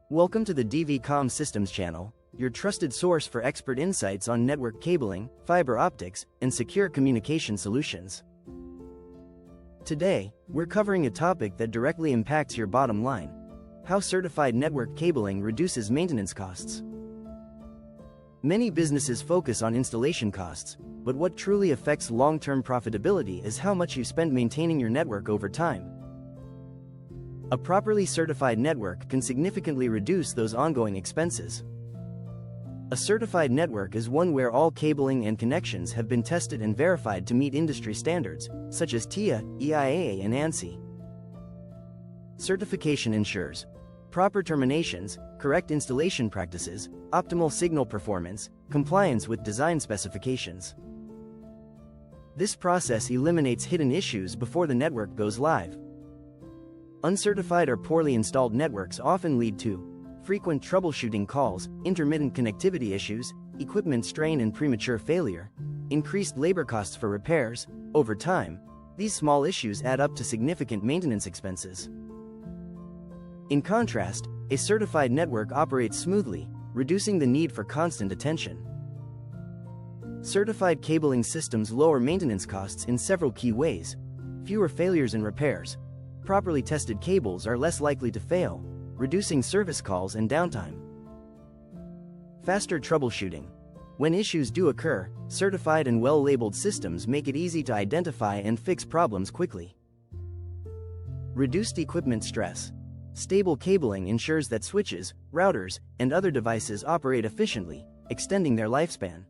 Welcome to the DV Systems channel, your trusted source for expert insights on network cabling, fiber optics, and secure communication solutions. Today, we're covering a topic that directly impacts your bottom line: how certified network cabling reduces maintenance costs. Many businesses focus on installation costs, but what truly affects long-term profitability is how much you spend maintaining your network over time. A properly certified network can significantly reduce those ongoing expenses. A certified network is one where all cabling and connections have been tested and verified to meet industry standards, such as EIA, EIA and ANSI. Certification ensures proper terminations, correct installation practices, optimal signal performance, compliance with design specifications. This process eliminates hidden issues before the network goes live. Uncertified or poorly installed networks often lead to frequent troubleshooting calls, intermittent connectivity issues, equipment strain and premature failure, increased labor costs for repairs. Over time, these small issues add up to significant maintenance expenses. In contrast, a certified network operates smoothly, reducing the need for constant attention. Certified cabling systems lower maintenance costs in several key ways: fewer failures and repairs. Properly tested cables are less likely to fail, reducing service calls and downtime. Faster troubleshooting. When issues do occur, certified and well-labeled systems make it easy to identify and fix problems quickly. Reduced equipment stress. Stable cabling ensures that switches, routers, and other devices operate efficiently, extending their lifespan.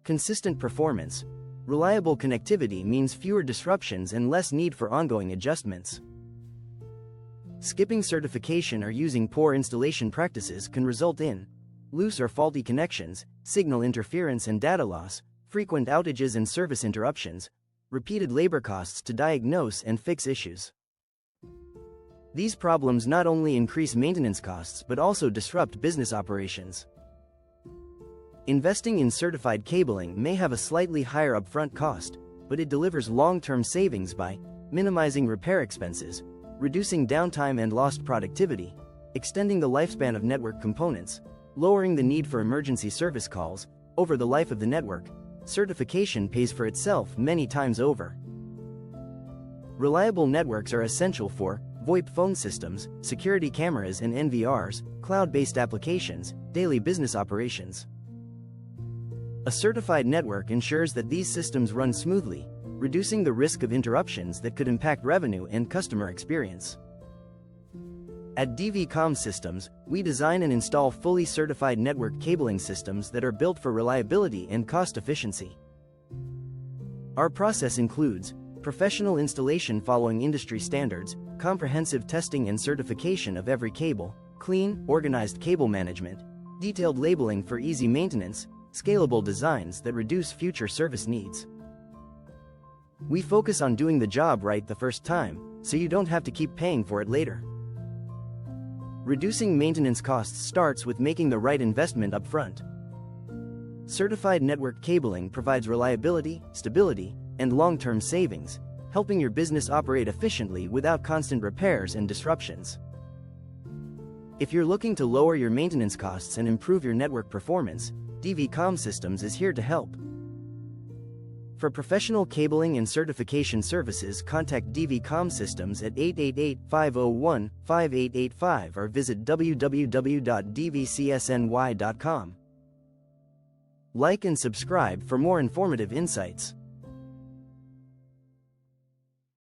Consistent performance. Reliable connectivity means fewer disruptions and less need for ongoing adjustments. Skipping certification or using poor installation practices can result in loose or faulty connections, signal interference and data loss, frequent outages and service interruptions, repeated labor costs to diagnose and fix issues. These problems not only increase maintenance costs but also disrupt business operations. Investing in certified cabling may have a slightly higher upfront cost, but it delivers long-term savings by minimizing repair expenses, reducing downtime and lost productivity, extending the lifespan of network components, lowering the need for emergency service calls. Over the life of the network, certification pays for itself many times over. Reliable networks are essential for VoIP phone systems, security cameras and NVRs, cloud-based applications, daily business operations. A certified network ensures that these systems run smoothly, reducing the risk of interruptions that could impact revenue and customer experience. At DV Systems, we design and install fully certified network cabling systems that are built for reliability and cost efficiency. Our process includes professional installation following industry standards, comprehensive testing and certification of every cable, clean, organized cable management, detailed labeling for easy maintenance, scalable designs that reduce future service needs. We focus on doing the job right the first time, so you don't have to keep paying for it later. Reducing maintenance costs starts with making the right investment upfront. Certified network cabling provides reliability, stability, and long-term savings, helping your business operate efficiently without constant repairs and disruptions. If you're looking to lower your maintenance costs and improve your network performance, DV Systems is here to help. For professional cabling and certification services, contact DV Systems at 888-501-5885 or visit www.dvcsny.com. Like and subscribe for more informative insights.